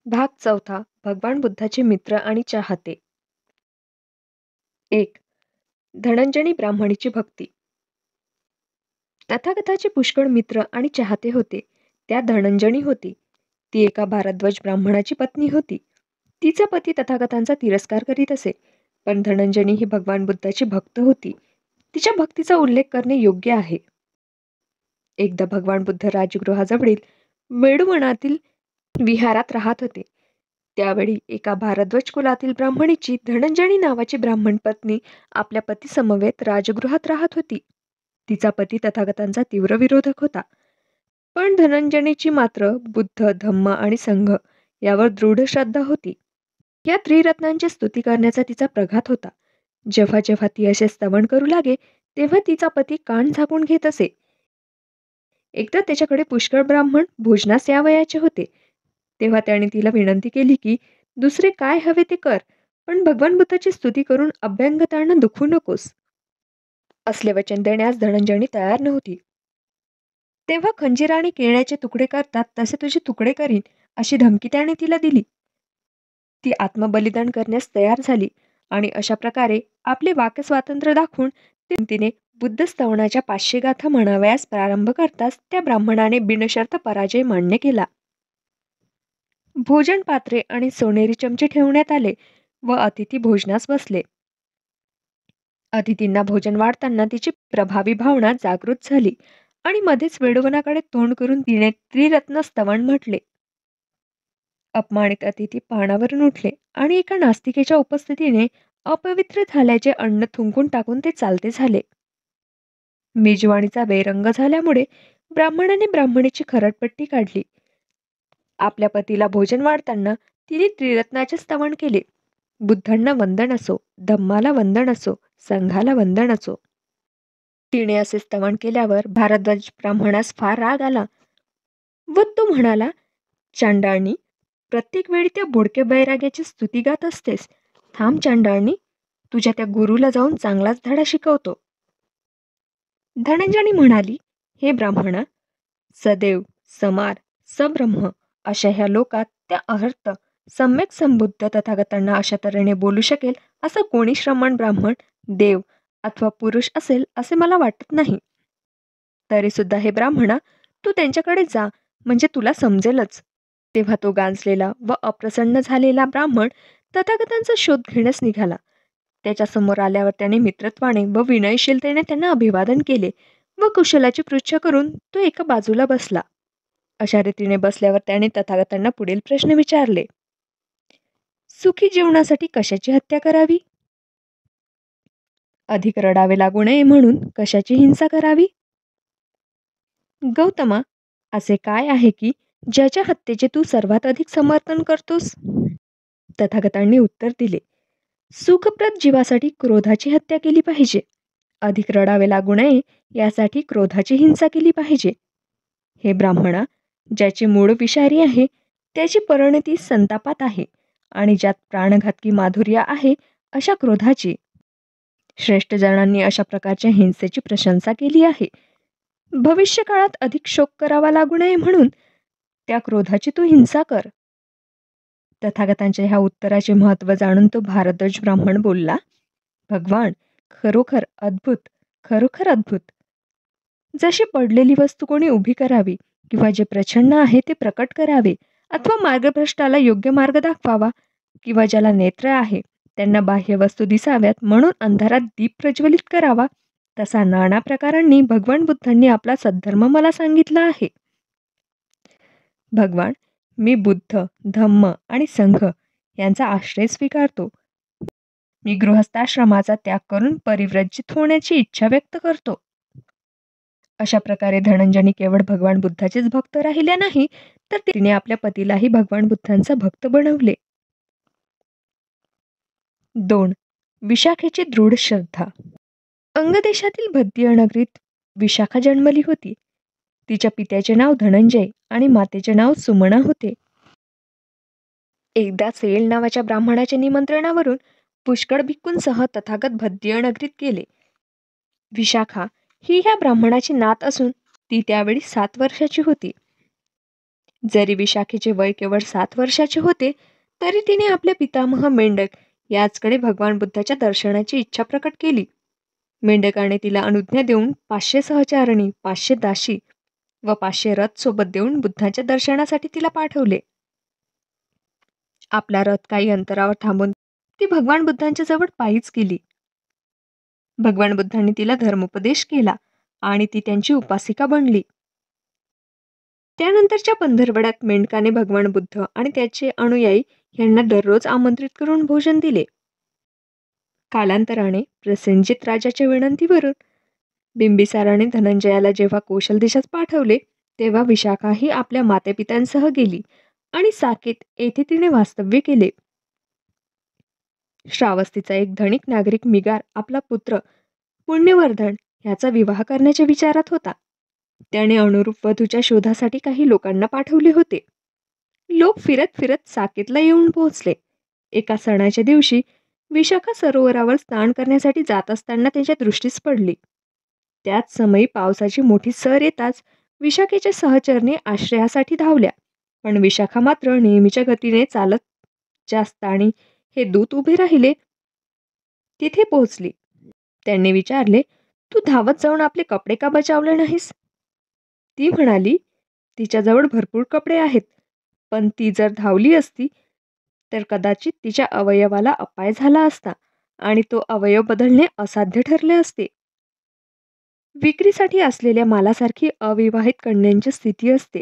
भाग चौथा. भगवान बुद्धाचे मित्र आणि चाहते. 1. धनंजनी ब्राह्मणीची भक्ती. तथागताचे पुष्कळ मित्र आणि चाहते होते. त्यात धनंजनी होती. ती एका भारद्वाज ब्राह्मणाची पत्नी होती. तिचा पती तथागतांचा तिरस्कार करीत असे, पण धनंजनी ही भगवान बुद्धाची भक्त होती. तिच्या भक्तीचा उल्लेख करणे योग्य आहे. एकदा भगवान बुद्ध राजगृहाजवळील वेडुवनातील विहारात राहत होते. त्यावेळी एका भारद्वाज कुलातील ब्राह्मणीची धनंजनी नावाची ब्राह्मण पत्नी आपल्या पतीसमवेत राजगृहात राहत होती. तिचा पती तथागतांचा तीव्र विरोधक होता. पण धनंजनीची मात्र बुद्ध, धम्म आणि संघ यावर दृढ श्रद्धा होती. या त्रिरत्नांची स्तुती करण्याचा तिचा प्रघात होता. जेव्हा जेव्हा ती असे स्तवन करू लागे, तेव्हा तिचा पती कान झाकून घेत असे. एकदा त्याच्याकडे पुष्कळ ब्राह्मण भोजनास यावयाचे होते. तेव्हा त्याने तिला विनंती केली की दुसरे काय हवे ते कर, पण भगवान बुद्धाची स्तुती करून अभ्यंगतांना दुखवू नकोस. असले वचन देण्यास धनंजनी तयार नव्हती. तेव्हा खंजीर आणि केळ्याचे तुकडे करतात तसे तुझे तुकडे करीन, अशी धमकी त्याने तिला दिली. ती आत्मबलिदान करण्यास तयार झाली आणि अशा प्रकारे आपले वाक्य स्वातंत्र्य दाखवून तिने बुद्ध स्तवनाच्या 500 गाथा म्हणावयास प्रारंभ करताच त्या ब्राह्मणाने बिनशर्त पराजय मान्य केला. भोजन पात्रे आणि सोनेरी चमचे ठेवण्यात आले व अतिथी भोजनास बसले. अतिथींना भोजन वाढताना तिची प्रभावी भावना जागृत झाली आणि मध्येच वेडोवनाकडे तोंड करून तिने त्रिरत्न स्तवन म्हटले. अपमानित अतिथी पानावरून उठले आणि एका नास्तिकेच्या उपस्थितीने अपवित्र झाल्याचे अन्न थुंकून टाकून ते चालते झाले. मेजवानीचा बेरंग झाल्यामुळे ब्राह्मणाने ब्राह्मणीची खरडपट्टी काढली. आपल्या पतीला भोजन वाढताना तिने त्रिरत्नाचे स्तवन केले. बुद्धांना वंदन असो, धम्माला वंदन असो, संघाला वंदन असो. तिने असे स्तवन केल्यावर भारद्वाज ब्राह्मणास फार राग आला व तो म्हणाला, चांडाळणी, प्रत्येक वेळी त्या बोडके बैराग्याची स्तुती गात असतेस. थांब चांडाळणी, तुझ्या त्या गुरुला जाऊन चांगलाच धडा शिकवतो. धनंजनी म्हणाली, हे ब्राह्मणा, सदैव, समार, सब्रह्म अशा ह्या लोकात त्या अहर्त सम्यक संबुद्ध तथागतांना अशा तऱ्हेने बोलू शकेल असं कोणी श्रमण ब्राह्मण, देव अथवा पुरुष असेल असे मला वाटत नाही. तरी सुद्धा हे ब्राह्मणा, तू त्यांच्याकडे जा, म्हणजे तुला समजेलच. तेव्हा तो गांजलेला व अप्रसन्न झालेला ब्राह्मण तथागतांचा शोध घेण्यास निघाला. त्याच्या समोर आल्यावर त्याने मित्रत्वाने व विनयशीलतेने त्यांना अभिवादन केले व कुशलाची पृच्छा करून तो एका बाजूला बसला. अशा रीतीने बसल्यावर त्याने तथागतांना पुढील प्रश्न विचारले. सुखी जीवनासाठी कशाची हत्या करावी? अधिक रडावे लागू नये म्हणून कशाची हिंसा करावी? गौतमा, असे काय आहे की ज्याच्या हत्येचे तू सर्वात अधिक समर्थन करतोस? तथागतांनी उत्तर दिले, सुखप्रद जीवासाठी क्रोधाची हत्या केली पाहिजे. अधिक रडावे लागू नये यासाठी क्रोधाची हिंसा केली पाहिजे. हे ब्राह्मणा, ज्याचे मूळ विषारी आहे त्याची परिणती संतापात आहे आणि ज्यात प्राणघातकी माधुर्य आहे अशा क्रोधाची. श्रेष्ठ जणांनी अशा प्रकारच्या हिंसेची प्रशंसा केली आहे. भविष्य काळात अधिक शोक करावा लागू नये म्हणून त्या क्रोधाची तू हिंसा कर. तथागतांच्या ह्या उत्तराचे महत्त्व जाणून तो भारद्वाज ब्राह्मण बोलला, भगवान, खरोखर अद्भुत, खरोखर अद्भुत. जशी पडलेली वस्तू कोणी उभी करावी किंवा जे प्रच्छन्न आहे ते प्रकट करावे अथवा मार्गभ्रष्टाला योग्य मार्ग दाखवावा किंवा ज्याला नेत्र आहे त्यांना बाह्य वस्तू दिसाव्यात म्हणून अंधारात दीप प्रज्वलित करावा, तसा नाना प्रकारांनी भगवान बुद्धांनी आपला सद्धर्म मला सांगितला आहे. भगवान, मी बुद्ध, धम्म आणि संघ यांचा आश्रय स्वीकारतो. मी गृहस्थाश्रमाचा त्याग करून परिव्रजित होण्याची इच्छा व्यक्त करतो. अशा प्रकारे धनंजनी केवळ भगवान बुद्धाचेच भक्त राहिल्या नाही, तर तिने आपल्या पतीलाही भगवान बुद्धांचा भक्त बनवले. 2. विशाखेची दृढ श्रद्धा. अंगदेशातील भद्य नगरीत विशाखा जन्मली होती. तिच्या पित्याचे नाव धनंजय आणि मातेचे नाव सुमना होते. एकदा सेल नावाच्या ब्राह्मणाच्या निमंत्रणावरून पुष्कळ भिक्खूंसह तथागत भद्य नगरीत गेले. विशाखा ही ह्या ब्राह्मणाची नात असून ती त्यावेळी 7 वर्षाची होती. जरी विशाखेचे वय केवळ 7 वर्षाचे होते, तरी तिने आपल्या पितामह मेंढक याचकडे भगवान बुद्धाच्या दर्शनाची इच्छा प्रकट केली. मेंढकाने तिला अनुज्ञा देऊन 500 सहचारणी, 500 दासी व 500 रथ सोबत देऊन बुद्धाच्या दर्शनासाठी तिला पाठवले. आपला रथ काही अंतरावर थांबून ती भगवान बुद्धांच्या जवळ पायीच गेली. भगवान बुद्धांनी तिला धर्मोपदेश केला आणि ती त्यांची उपासिका बनली. त्यानंतरच्या पंधरवड्यात मेंढकाने भगवान बुद्ध आणि त्याचे अनुयायी यांना दररोज आमंत्रित करून भोजन दिले. कालांतराने प्रसेनजित राजाच्या विनंतीवरून बिंबिसाराने धनंजयाला जेव्हा कौशल देशात पाठवले, तेव्हा विशाखाही आपल्या मातेपित्यांसह गेली आणि साकेत येथे तिने वास्तव्य केले. श्रावस्तीचा एक धनिक नागरिक मिगार आपला पुत्र पुण्यवर्धन याचा विवाह करण्याच्या विचारात होता. त्याने अनुरूप वधूच्या शोधासाठी काही लोकांना पाठवले होते. लोक फिरत फिरत साकेतला येऊन पोहोचले. एका सणाच्या दिवशी विशाखा सरोवरावर स्नान करण्यासाठी जात असताना त्यांच्या दृष्टीस पडली. त्याच समयी पावसाची मोठी सर येताच विशाखेच्या सहचरणी आश्रयासाठी धावल्या. पण विशाखा मात्र नेहमीच्या गतीने चालत जास्त आणि हे दूत उभे राहिले तिथे पोहोचली. त्यांनी विचारले, तू धावत जाऊन आपले कपडे का बचावले नाहीस? ती म्हणाली, तिच्याजवळ भरपूर कपडे आहेत, पण ती जर धावली असती तर कदाचित तिच्या अवयवाला अपाय झाला असता आणि तो अवयव बदलणे असाध्य ठरले असते. विक्रीसाठी असलेल्या मालासारखी अविवाहित कन्यांची स्थिती असते,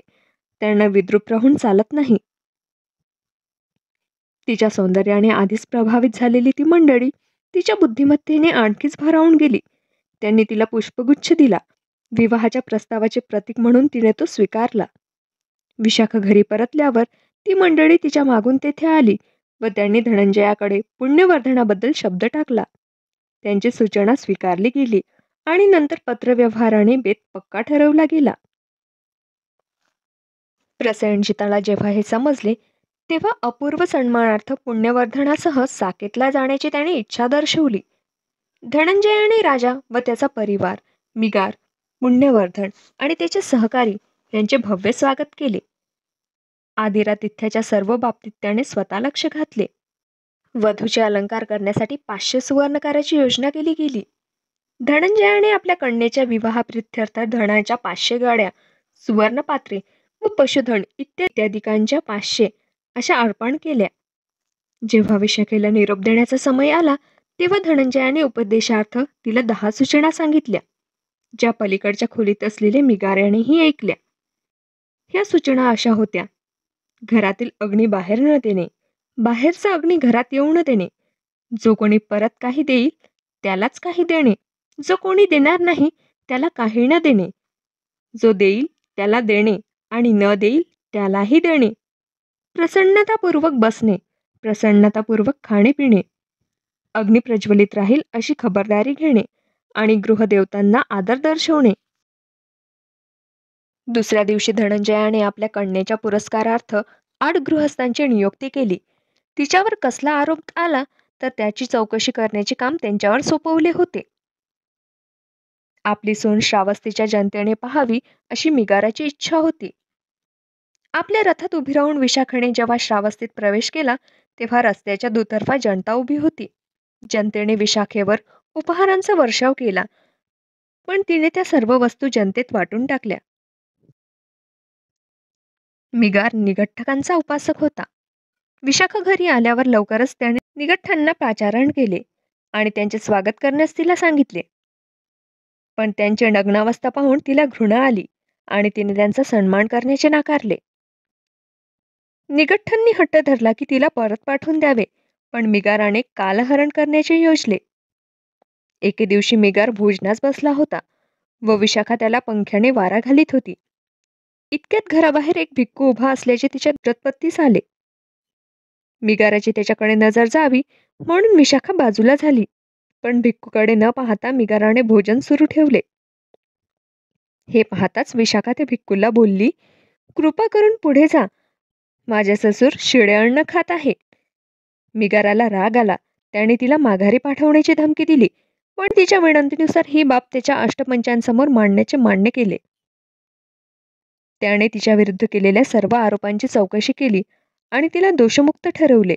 त्यांना विद्रूप राहून चालत नाही. तिच्या सौंदर्याने आधीच प्रभावित झालेली ती मंडळी तिच्या बुद्धिमत्तेने आणखीच भारावून गेली. त्यांनी तिला पुष्पगुच्छ दिला. विवाहाच्या प्रस्तावाचे प्रतीक म्हणून तिने तो स्वीकारला. विशाखा घरी परतल्यावर ती मंडळी तिच्या मागून तेथे आली व त्यांनी धनंजयाकडे पुण्यवर्धनाबद्दल शब्द टाकला. त्यांची सूचना स्वीकारली गेली आणि नंतर पत्रव्यवहाराने बेत पक्का ठरवला गेला. प्रसेनजिताला जेव्हा हे समजले, तेव्हा अपूर्व सन्मानार्थ पुण्यवर्धनासह साकेतला जाण्याची त्याने इच्छा दर्शवली. धनंजयाने राजा व त्याचा परिवार, मिगार, पुण्यवर्धन आणि त्याचे सहकारी यांचे भव्य स्वागत केले. आदिरातिथ्याच्या सर्व बाबतीत त्याने स्वतः लक्ष घातले. वधूचे अलंकार करण्यासाठी 500 सुवर्णकाराची योजना केली गेली. धनंजयाने आपल्या कन्येच्या विवाहाप्रित्यर्थ धनाच्या 500 गाड्या, सुवर्णपात्रे व पशुधन इत्यादिकांच्या 500 अशा अर्पण केल्या. जेव्हा विशाखेला निरोप देण्याचा समय आला, तेव्हा धनंजयाने उपदेशार्थ तिला 10 सूचना सांगितल्या, ज्या पलीकडच्या खोलीत असलेले मिगाऱ्यानेही ऐकल्या. ह्या सूचना अशा होत्या: घरातील अग्नी बाहेर न देणे, बाहेरचा अग्नी घरात येऊ न देणे, जो कोणी परत काही देईल त्यालाच काही देणे, जो कोणी देणार नाही त्याला काही न देणे, जो देईल त्याला देणे आणि न देईल त्यालाही देणे, प्रसन्नतापूर्वक बसणे, प्रसन्नतापूर्वक खाणे पिणे, अग्नी प्रज्वलित राहील अशी खबरदारी घेणे आणि गृहदेवतांना आदर दर्शवणे. दुसऱ्या दिवशी धनंजयाने आपल्या कन्येच्या पुरस्कारार्थ 8 गृहस्थांची नियुक्ती केली. तिच्यावर कसला आरोप आला तर त्याची चौकशी करण्याचे काम त्यांच्यावर सोपवले होते. आपली सून श्रावस्तीच्या जनतेने पाहावी अशी मिगाराची इच्छा होती. आपल्या रथात उभी राहून विशाखाने जेव्हा श्रावस्तीत प्रवेश केला, तेव्हा रस्त्याच्या दुतर्फा जनता उभी होती. जनतेने विशाखेवर उपहारांचा वर्षाव केला, पण तिने त्या सर्व वस्तू जनतेत वाटून टाकल्या. मिगार निगठ्ठकांचा उपासक होता. विशाखा घरी आल्यावर लवकरच त्याने निगठ्ठांना पाचारण केले आणि त्यांचे स्वागत करण्यास तिला सांगितले. पण त्यांची नग्नावस्था पाहून तिला घृणा आली आणि तिने त्यांचा सन्मान करण्याचे नाकारले. निगठ्ठांनी हट्ट धरला की तिला परत पाठवून द्यावे, पण मिगाराने कालहरण करण्याचे योजले. एके दिवशी मिगार भोजनास बसला होता व विशाखा त्याला पंख्याने वारा घालीत होती. इतक्यात घराबाहेर एक भिक्खू उभा असल्याचे तिच्या दृष्टीस आले. मिगाराची त्याच्याकडे नजर जावी म्हणून विशाखा बाजूला झाली, पण भिक्खूकडे न पाहता मिगाराने भोजन सुरू ठेवले. हे पाहताच विशाखा त्या भिक्खूला बोलली, कृपा करून पुढे जा, माझे ससुर शिळे अन्न खात आहे. मिगाराला राग आला. त्याने तिला माघारी पाठवण्याची धमकी दिली, पण तिच्या विनंतीनुसार ही बाब त्याच्या अष्टपंचांसमोर मांडण्याचे मान्य केले. त्याने तिच्या विरुद्ध केलेल्या सर्व आरोपांची चौकशी केली आणि तिला दोषमुक्त ठरवले.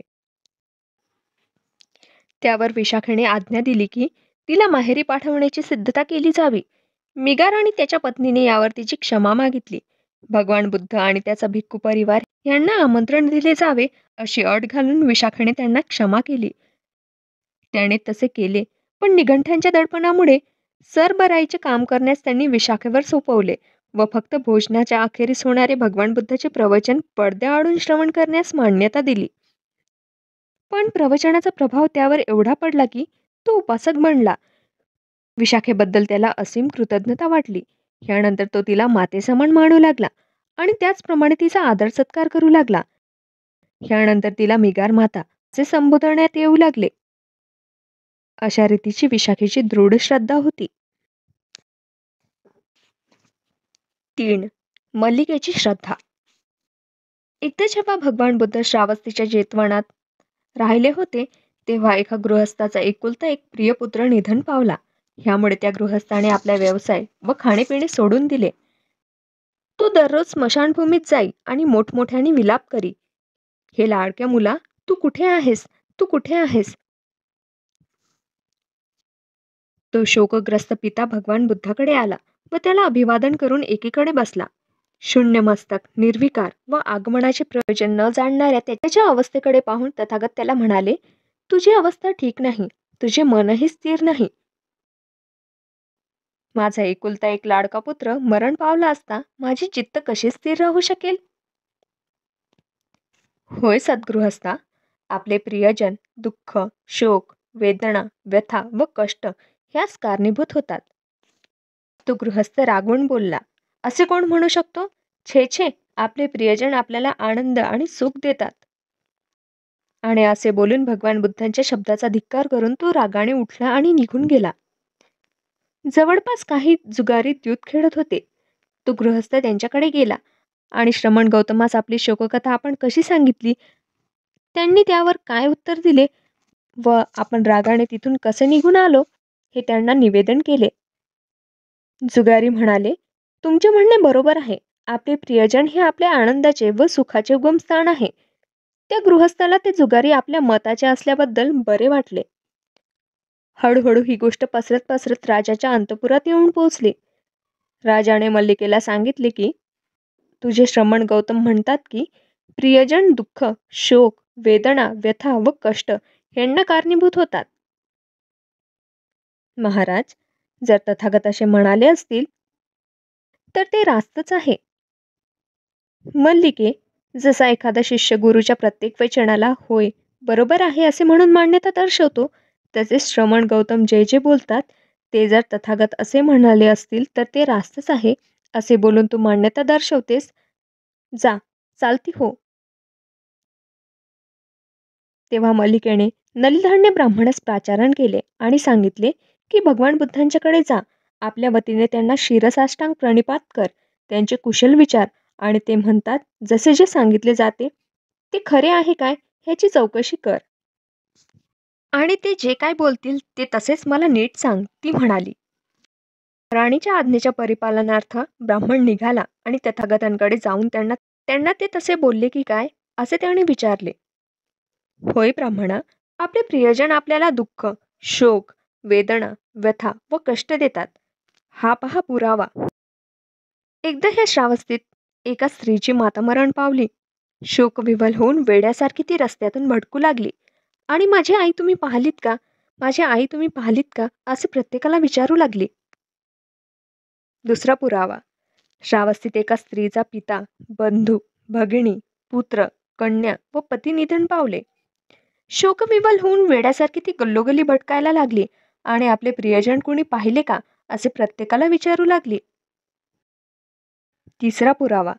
त्यावर विशाखेने आज्ञा दिली की तिला माहेरी पाठवण्याची सिद्धता केली जावी. मिगार आणि त्याच्या पत्नीने यावर तिची क्षमा मागितली. भगवान बुद्ध आणि त्याचा भिक्खू परिवार यांना आमंत्रण दिले जावे अशी अट घालून विशाखेने त्यांना क्षमा केली. त्याने तसे केले, पण निघंटांच्या दडपणामुळे सरबराईचे काम करण्यास त्यांनी विशाखेवर सोपवले व फक्त भोजनाच्या अखेरीस होणारे भगवान बुद्धाचे प्रवचन पडद्याआडून श्रवण करण्यास मान्यता दिली. पण प्रवचनाचा प्रभाव त्यावर एवढा पडला की तो उपासक बनला. विशाखेबद्दल त्याला असीम कृतज्ञता वाटली. यानंतर तो तिला मातेसमान मानू लागला आणि त्याचप्रमाणे तिचा आदर सत्कार करू लागला. यानंतर तिला मिगार माता असे संबोधण्यात येऊ लागले. अशा रीतीची विशाखेची दृढ श्रद्धा होती. 3. मल्लिकेची श्रद्धा. एकदा जेव्हा भगवान बुद्ध श्रावस्तीच्या जेतवनात राहिले होते तेव्हा एका गृहस्थाचा एकुलता एक प्रिय पुत्र निधन पावला. ह्यामुळे त्या गृहस्थाने आपला व्यवसाय व खाणेपिणे सोडून दिले. तो दररोज स्मशानभूमीत जाई आणि मोठमोठ्याने विलाप करी, हे लाडक्या मुला, तू कुठे आहेस, तू कुठे आहेस. तो शोकग्रस्त पिता भगवान बुद्धाकडे आला व त्याला अभिवादन करून एकीकडे बसला. शून्य मस्तक, निर्विकार व आगमनाचे प्रयोजन न जाणणाऱ्या त्याच्या अवस्थेकडे पाहून तथागत त्याला म्हणाले, तुझी अवस्था ठीक नाही, तुझे मनही स्थिर नाही. माझा एकुलता एक लाडका पुत्र मरण पावला असता माझी चित्त कशी स्थिर राहू शकेल. होय सद्गृहस्था, आपले प्रियजन दुःख, शोक, वेदना, व्यथा व कष्ट ह्यास कारणीभूत होतात. तो गृहस्थ रागवून बोलला, असे कोण म्हणू शकतो. छे छे, आपले प्रियजन आपल्याला आनंद आणि सुख देतात. आणि असे बोलून भगवान बुद्धांच्या शब्दाचा धिक्कार करून तो रागाने उठला आणि निघून गेला. जवळपास काही जुगारी द्यूत खेळत होते. तो गृहस्थ त्यांच्याकडे गेला आणि श्रमण गौतमास आपली शोककथा आपण कशी सांगितली, त्यांनी त्यावर काय उत्तर दिले व आपण रागाने तिथून कसे निघून आलो हे त्यांना निवेदन केले. जुगारी म्हणाले, तुमचे म्हणणे बरोबर आहे. आपले प्रियजन हे आपल्या आनंदाचे व सुखाचे उगमस्थान आहे. त्या गृहस्थाला ते जुगारी आपल्या मताचे असल्याबद्दल बरे वाटले. हळूहळू ही गोष्ट पसरत पसरत राजाच्या अंतपुरात येऊन पोहोचली. राजाने मल्लिकेला सांगितले की तुझे श्रमण गौतम म्हणतात की प्रियजन दुःख, शोक, वेदना, व्यथा व कष्ट यांना कारणीभूत होतात. महाराज, जर तथागत असे म्हणाले असतील तर ते रास्तच आहे. मल्लिके, जसा एखादा शिष्य गुरुच्या प्रत्येक वचनाला होय, बरोबर आहे असे म्हणून मान्यता दर्शवतो, तसेच श्रमण गौतम जे जे बोलतात ते जर तथागत असे म्हणाले असतील तर ते रास्तच आहे असे बोलून तू मान्यता दर्शवतेस. जा, चालती हो. तेव्हा मल्लिकेने नलिधान्य ब्राह्मणास प्राचारण केले आणि सांगितले की भगवान बुद्धांच्याकडे जा, आपल्या वतीने त्यांना शिरसाष्टांग प्रणिपात कर, त्यांचे कुशल विचार आणि ते म्हणतात जसे जे सांगितले जाते ते खरे आहे काय ह्याची चौकशी कर. आणि ते जे काय बोलतील ते तसेच मला नीट सांग, ती म्हणाली. राणीच्या आज्ञेच्या परिपालनार्थ ब्राह्मण निघाला आणि तथागतांकडे जाऊन त्यांना ते तसे बोलले की काय असे त्याने विचारले. होय ब्राह्मणा, आपले प्रियजन आपल्याला दुःख, शोक, वेदना, व्यथा व कष्ट देतात. हा पहा पुरावा. एकदा ह्या श्रावस्तीत एका स्त्रीची माता मरण पावली. शोकविव्हल होऊन वेड्यासारखी ती रस्त्यातून भटकू लागली आणि माझी आई तुम्ही पाहिलीत का, माझी आई तुम्ही पाहिलीत का असे प्रत्येकाला विचारू लागली. दुसरा पुरावा. श्रावस्तीत एका स्त्रीचा पिता, बंधू, भगिनी, पुत्र, कन्या व पती निधन पावले. शोकविव्हल होऊन वेड्यासारखी ती गल्लोगल्ली भटकायला लागली आणि आपले प्रियजन कुणी पाहिले का असे प्रत्येकाला विचारू लागली. तिसरा पुरावा.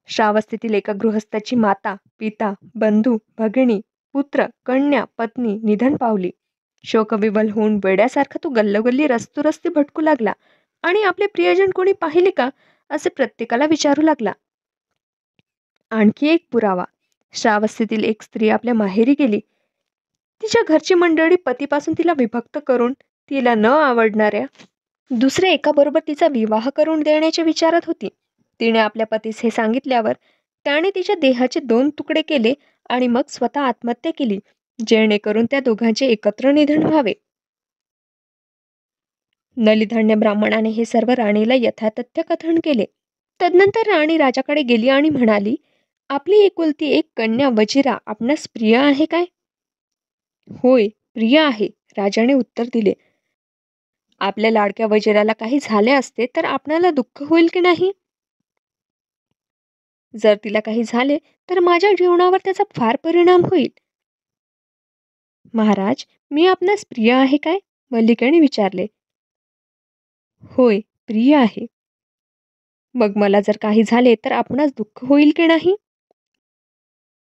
श्रावस्तीतील एका गृहस्थाची माता, पिता, बंधू, भगिनी, पुत्र, कन्या, पत्नी निधन पावली. शोकविव्हल होऊन वेड्यासारखा तो गल्लोगल्ली रस्ते भटकू लागला आणि आपले प्रियजन कोणी पाहिले का असे प्रत्येकाला विचारू लागला. आणखी एक पुरावा. श्रावस्तीतील एक स्त्री आपल्या माहेरी गेली. तिच्या घरची मंडळी पतीपासून तिला विभक्त करून तिला न आवडणाऱ्या दुसऱ्या एकाबरोबर तिचा विवाह करून देण्याच्या विचारात होती. तिने आपल्या पतीस हे सांगितल्यावर त्याने तिच्या देहाचे 2 तुकडे केले आणि मग स्वतः आत्महत्या केली, जेणेकरून त्या दोघांचे एकत्र निधन व्हावे. नलिधान्य ब्राह्मणाने हे सर्व राणीला यथातथ्य कथन केले. तदनंतर राणी राजाकडे गेली आणि म्हणाली, आपली एकुलती एक कन्या वजिरा आपणास प्रिय आहे काय? होय, प्रिय आहे, राजाने उत्तर दिले. आपल्या लाडक्या वजिराला काही झाले असते तर आपणाला दुःख होईल की नाही? जर तिला काही झाले तर माझ्या जीवनावर त्याचा फार परिणाम होईल. महाराज, मी आपणास प्रिय आहे काय? मल्लिकेने विचारले. होय, प्रिय आहे. मग मला जर काही झाले तर आपणास दुःख होईल की नाही?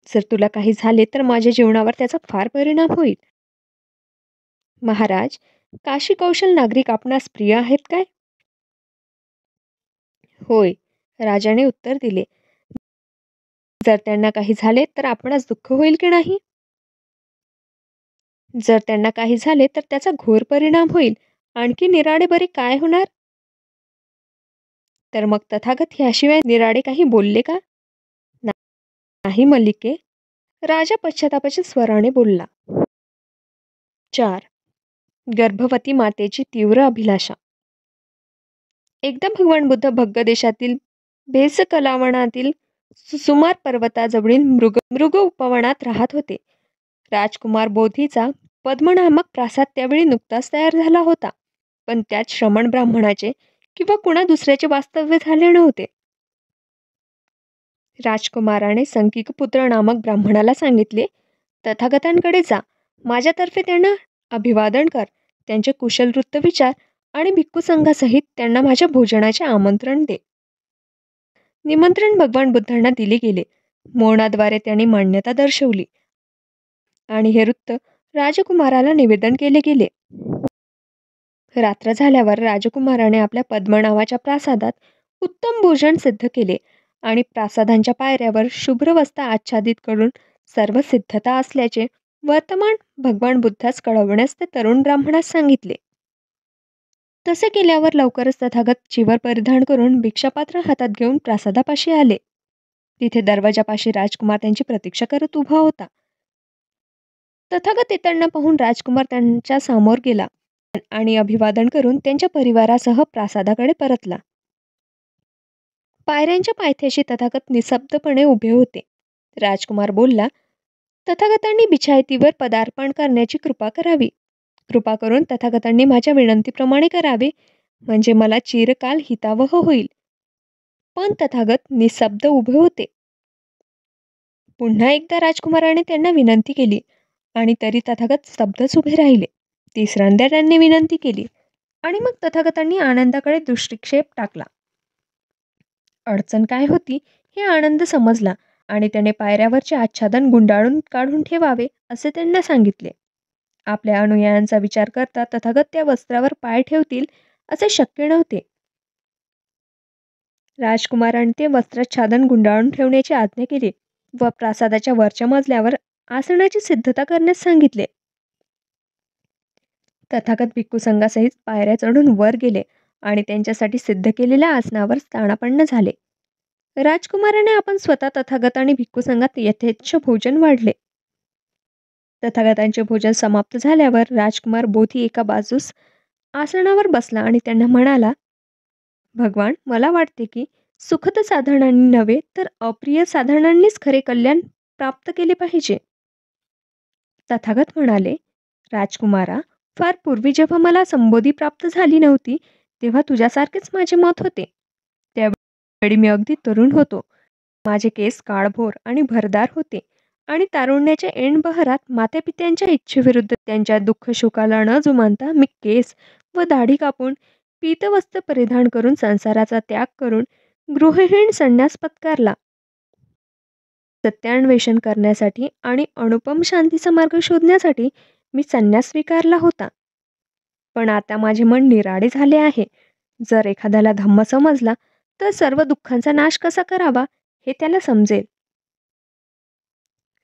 जर तुला काही झाले तर माझ्या जीवनावर त्याचा फार परिणाम होईल. महाराज, काशी कौशल नागरिक आपणास प्रिय आहेत काय? होय, राजाने उत्तर दिले. जर त्यांना काही झाले तर आपणास दुःख होईल की नाही? जर त्यांना काही झाले तर त्याचा घोर परिणाम होईल. आणखी निराडे बरे काय होणार? तर मग तथागत ह्याशिवाय निराडे काही बोलले का? नाही मल्लिके, राजा पश्चातापाच्या स्वराने बोलला. 4. गर्भवती मातेची तीव्र अभिलाषा. एकदा भगवान बुद्ध भग्ग देशातील भेस कलावणातील सुमार पर्वताजवळील मृग उपवनात राहत होते. राजकुमार बोधीचा पद्म नामक प्रासाद त्यावेळी नुकताच तयार झाला होता, पण त्यात श्रमण ब्राह्मणाचे किंवा कुणा दुसऱ्याचे वास्तव्य झाले नव्हते. राजकुमाराने संकिक पुत्र नामक ब्राह्मणाला सांगितले, तथागतांकडे जा, माझ्यातर्फे त्यांना अभिवादन कर, त्यांचे कुशल वृत्त विचार आणि भिक्खू संघासहित त्यांना माझ्या भोजनाचे आमंत्रण दे. निमंत्रण भगवान बुद्धांना दिले गेले. मौनाद्वारे त्यांनी मान्यता दर्शवली आणि हे वृत्त राजकुमाराला निवेदन केले गेले. रात्र झाल्यावर राजकुमाराने आपल्या पद्म नावाच्या प्रासादात उत्तम भोजन सिद्ध केले आणि प्रासादांच्या पायऱ्यावर शुभ्र वस्त्र आच्छादित करून सर्व सिद्धता असल्याचे वर्तमान भगवान बुद्धास कळवण्यास ते तरुण ब्राह्मणास सांगितले. तसे केल्यावर लवकरच तथागत चिवर परिधान करून भिक्षापात्र हातात घेऊन प्रासादापाशी आले. तिथे दरवाजापाशी राजकुमार त्यांची प्रतीक्षा करत उभा होता. तथागत येताना पाहून राजकुमार त्यांच्या समोर गेला आणि अभिवादन करून त्यांच्या परिवारासह प्रासादाकडे परतला. पायऱ्यांच्या पायथ्याशी तथागत निशब्दपणे उभे होते. राजकुमार बोलला, तथागतांनी बिछायतीवर पदार्पण करण्याची कृपा करावी. कृपा करून तथागतांनी माझ्या विनंतीप्रमाणे करावे, म्हणजे मला चिरकाल हितावह होईल. पण तथागत निशब्द उभे होते. पुन्हा एकदा राजकुमाराने त्यांना विनंती केली आणि तरी तथागत स्तब्धच उभे राहिले. तिसऱ्यांदा त्यांनी विनंती केली आणि मग तथागतांनी आनंदाकडे दृष्टिक्षेप टाकला. अडचण काय होती हे आनंद समजला आणि त्याने पायऱ्यावरचे आच्छादन गुंडाळून काढून ठेवावे असे त्यांना सांगितले. आपल्या अनुयायांचा विचार करता तथागत त्या वस्त्रावर पाय ठेवतील असे शक्य नव्हते. राजकुमाराने ते वस्त्राच्छादन गुंडाळून ठेवण्याची आज्ञा केली व प्रासादाच्या वरच्या मजल्यावर आसनाची सिद्धता करण्यास सांगितले. तथागत भिक्खू संघासहित पायऱ्या चढून वर गेले आणि त्यांच्यासाठी सिद्ध केलेल्या आसनावर स्थानापन्न झाले. राजकुमाराने आपण स्वतः तथागत आणि भिक्खू संघात यथेच्छ भोजन वाढले. तथागतांचे भोजन समाप्त झाल्यावर राजकुमार बोधी एका बाजूस आसनावर बसला आणि त्यांना म्हणाला, भगवान, मला वाटते की सुखद साधनांनी नव्हे तर अप्रिय साधनांनीच खरे कल्याण प्राप्त केले पाहिजे. तथागत म्हणाले, राजकुमारा, फार पूर्वी जेव्हा मला संबोधी प्राप्त झाली नव्हती तेव्हा तुझ्यासारखेच माझे मत होते. त्यावेळी मी अगदी तरुण होतो. माझे केस काळभोर आणि भरदार होते आणि तारुण्याच्या ऐन बहरात मातेपित्यांच्या इच्छेविरुद्ध त्यांच्या दुःख शोकाला न जुमानता मी केस व दाढी कापून पीतवस्त्र परिधान करून संसाराचा त्याग करून गृहहीन संन्यास पत्करला. सत्यान्वेषण करण्यासाठी आणि अनुपम शांतीचा मार्ग शोधण्यासाठी मी संन्यास स्वीकारला होता. पण आता माझे मन निराळे झाले आहे. जर एखाद्याला धम्म समजला तर सर्व दुःखांचा नाश कसा करावा हे त्याला समजेल.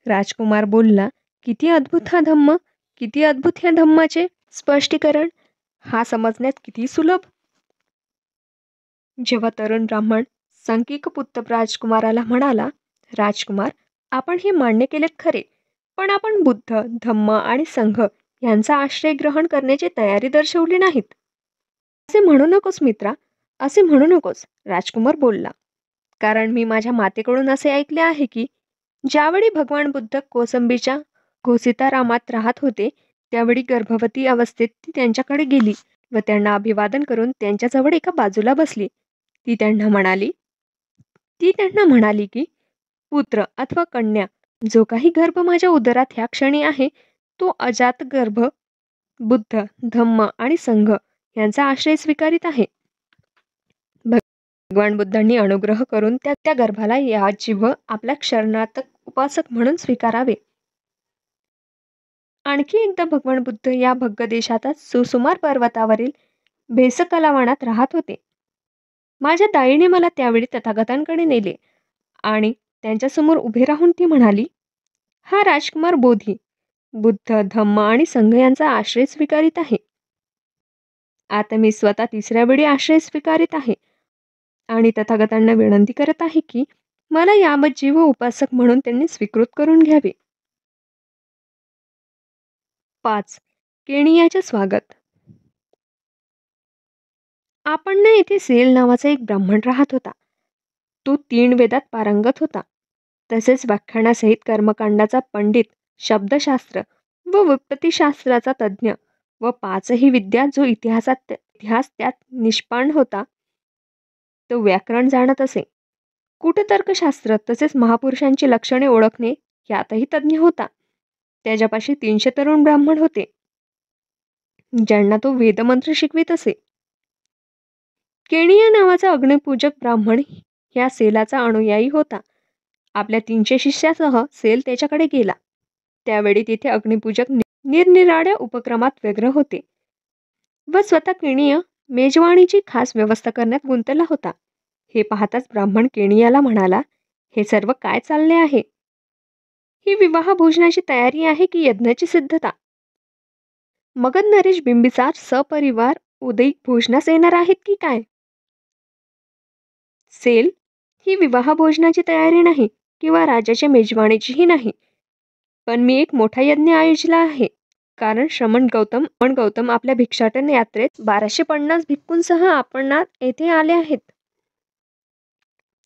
राजकुमार बोलला, किती अद्भुत हा धम्म, किती अद्भुत ह्या धम्माचे स्पष्टीकरण, हा समजण्यात किती सुलभ. जेव्हा तरुण ब्राह्मण संकीक पुत्र राजकुमाराला म्हणाला, राजकुमार, आपण हे मान्य केलेत खरे, पण आपण बुद्ध, धम्म आणि संघ यांचा आश्रय ग्रहण करण्याची तयारी दर्शवली नाहीत. असे म्हणू नकोस मित्रा, असे म्हणू नकोस, राजकुमार बोलला. कारण मी माझ्या मातेकडून असे ऐकले आहे की ज्यावेळी भगवान बुद्ध कोसंबीच्या घोसितारामात राहत होते, त्यावेळी गर्भवती अवस्थेत ती त्यांच्याकडे गेली व त्यांना अभिवादन करून त्यांच्याजवळ एका बाजूला बसली. ती त्यांना म्हणाली की पुत्र अथवा कन्या, जो काही गर्भ माझ्या उदरात ह्या क्षणी आहे, तो अजात गर्भ बुद्ध, धम्म आणि संघ यांचा आश्रय स्वीकारित आहे. भगवान बुद्धांनी अनुग्रह करून त्या गर्भाला या जीव आपल्या क्षरणातक उपासक म्हणून स्वीकारावे. आणखी एकदा भगवान बुद्ध या भग्ग देशातच सुसुमार पर्वतावरील भेसकलावनात राहत होते. माझ्या दाईने मला त्यावेळी तथागतांकडे नेले आणि त्यांच्यासमोर उभे राहून ती म्हणाली, हा राजकुमार बोधी, बुद्ध, धम्म आणि संघ यांचा आश्रय स्वीकारित आहे. आता मी स्वतः तिसऱ्या वेळी आश्रय स्वीकारित आहे आणि तथागतांना विनंती करत आहे की मला यावत जीव उपासक म्हणून त्यांनी स्वीकृत करून घ्यावे. 5. केनियाचे स्वागत. आपण ना येथे सेल नावाचा एक ब्राह्मण राहत होता. तो 3 वेदात पारंगत होता, तसेच व्याख्यानासहित कर्मकांडाचा पंडित, शब्दशास्त्र व व्युत्पत्तीशास्त्राचा तज्ज्ञ व 5ही विद्या जो इतिहास त्यात निष्पाण होता, तो व्याकरण जाणत असे. कूटतर्कशास्त्र तसेच महापुरुषांची लक्षणे ओळखणे यातही तज्ज्ञ होता. त्याच्यापाशी 300 तरुण ब्राह्मण होते, ज्यांना तो वेदमंत्र शिकवित असे. केनिया नावाचा अग्निपूजक ब्राह्मण ह्या सेलाचा अनुयायी होता. आपल्या 300 शिष्यासह सेल त्याच्याकडे गेला. त्यावेळी तिथे अग्निपूजक निरनिराळ्या उपक्रमात व्यग्र होते व स्वतः केनिया मेजवानीची खास व्यवस्था करण्यात गुंतला होता. हे पाहताच ब्राह्मण केनियाला म्हणाला, हे सर्व काय चालले आहे? ही विवाह भोजनाची तयारी आहे की यज्ञाची सिद्धता? मगध नरेश बिंबिसार सपरिवार उदयिक भोजनास येणार आहेत की काय? सेल ही विवाह भोजनाची तयारी नाही किंवा राजाच्या मेजवानीचीही नाही, पण मी एक मोठा यज्ञ आयोजला आहे. कारण श्रमण गौतम आपल्या भिक्षाटन यात्रेत 1250 भिक्खूंसह आपणात येथे आले आहेत.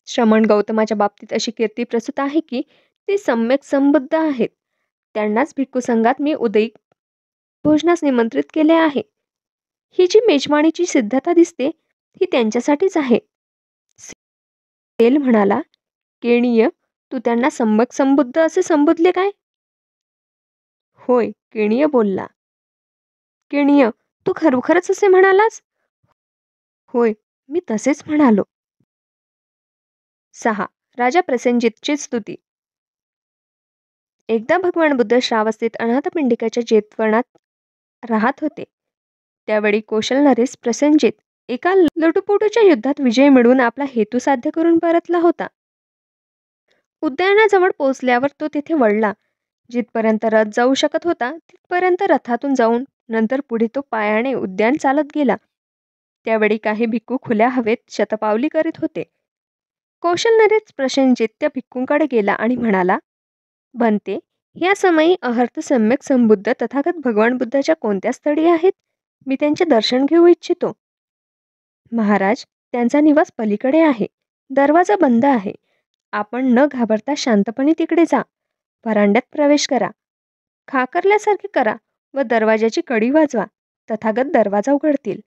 श्रमण गौतमाच्या बाबतीत अशी कीर्ती प्रसूत आहे की ते सम्यक संबुद्ध आहेत. त्यांनाच भिक्खू संघात मी उदयिक भोजनास निमंत्रित केले आहे. ही जी मेजवानीची सिद्धता दिसते ही त्यांच्यासाठीच आहे. सेल म्हणाला, केनिय, तू त्यांना सम्यक संबुद्ध असे संबोधले काय? होय, केनिय बोलला. केनिय, तू खरोखरच असे म्हणालास? होय, मी तसेच म्हणालो. 6. राजा प्रसेनजितची स्तुती. एकदा भगवान बुद्ध श्रावस्तीत अनाथपिंडिकाच्या जेतवनात राहत होते. त्यावेळी कौशल नरेश प्रसेनजित एका लटुपुटूच्या युद्धात विजय मिळवून आपला हेतू साध्य करून परतला होता. उद्यानाजवळ पोहोचल्यावर तो तिथे वळला. जिथपर्यंत रथ जाऊ शकत होता तिथपर्यंत रथातून जाऊन नंतर पुढे तो पायाने उद्यान चालत गेला. त्यावेळी काही भिक्खू खुल्या हवेत शतपावली करीत होते. कौशल नरेश प्रसेनजित त्या भिक्खूंकडे गेला आणि म्हणाला, बनते, या समयी अहर्त सम्यक संबुद्ध तथागत भगवान बुद्धाच्या कोणत्या स्थळी आहेत? मी त्यांचे दर्शन घेऊ इच्छितो. महाराज, त्यांचा निवास पलीकडे आहे. दरवाजा बंद आहे. आपण न घाबरता शांतपणे तिकडे जा. व्हरांड्यात प्रवेश करा. खाकरल्यासारखे करा व दरवाजाची कडी वाजवा. तथागत दरवाजा उघडतील.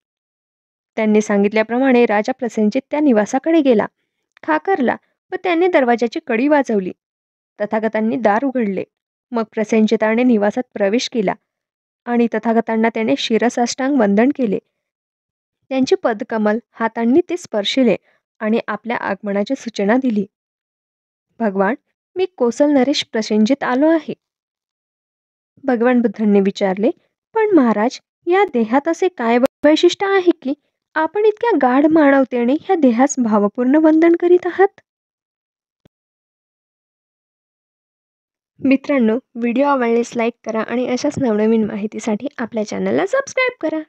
त्यांनी सांगितल्याप्रमाणे राजा प्रसेनजित त्या निवासाकडे गेला, खाकरला व त्यांनी दरवाजाची कडी वाजवली. तथागतांनी दार उघडले. मग प्रसेनजिताने निवासात प्रवेश केला आणि तथागतांना त्याने शिरसाष्टांग वंदन केले. त्यांची पदकमल हातांनी ते स्पर्शिले आणि आपल्या आगमनाची सूचना दिली. भगवान, मी कौशल नरेश प्रसेनजित आलो आहे. भगवान बुद्धांनी विचारले, पण महाराज, या देहात असे काय वैशिष्ट्य आहे की आपण इतक्या गाढ मानवतेने ह्या देहास भावपूर्ण वंदन करीत आहात? मित्रांनो, व्हिडिओ आवडल्यास लाईक करा आणि अशाच नवनवीन माहितीसाठी आपल्या चॅनलला सबस्क्राईब करा.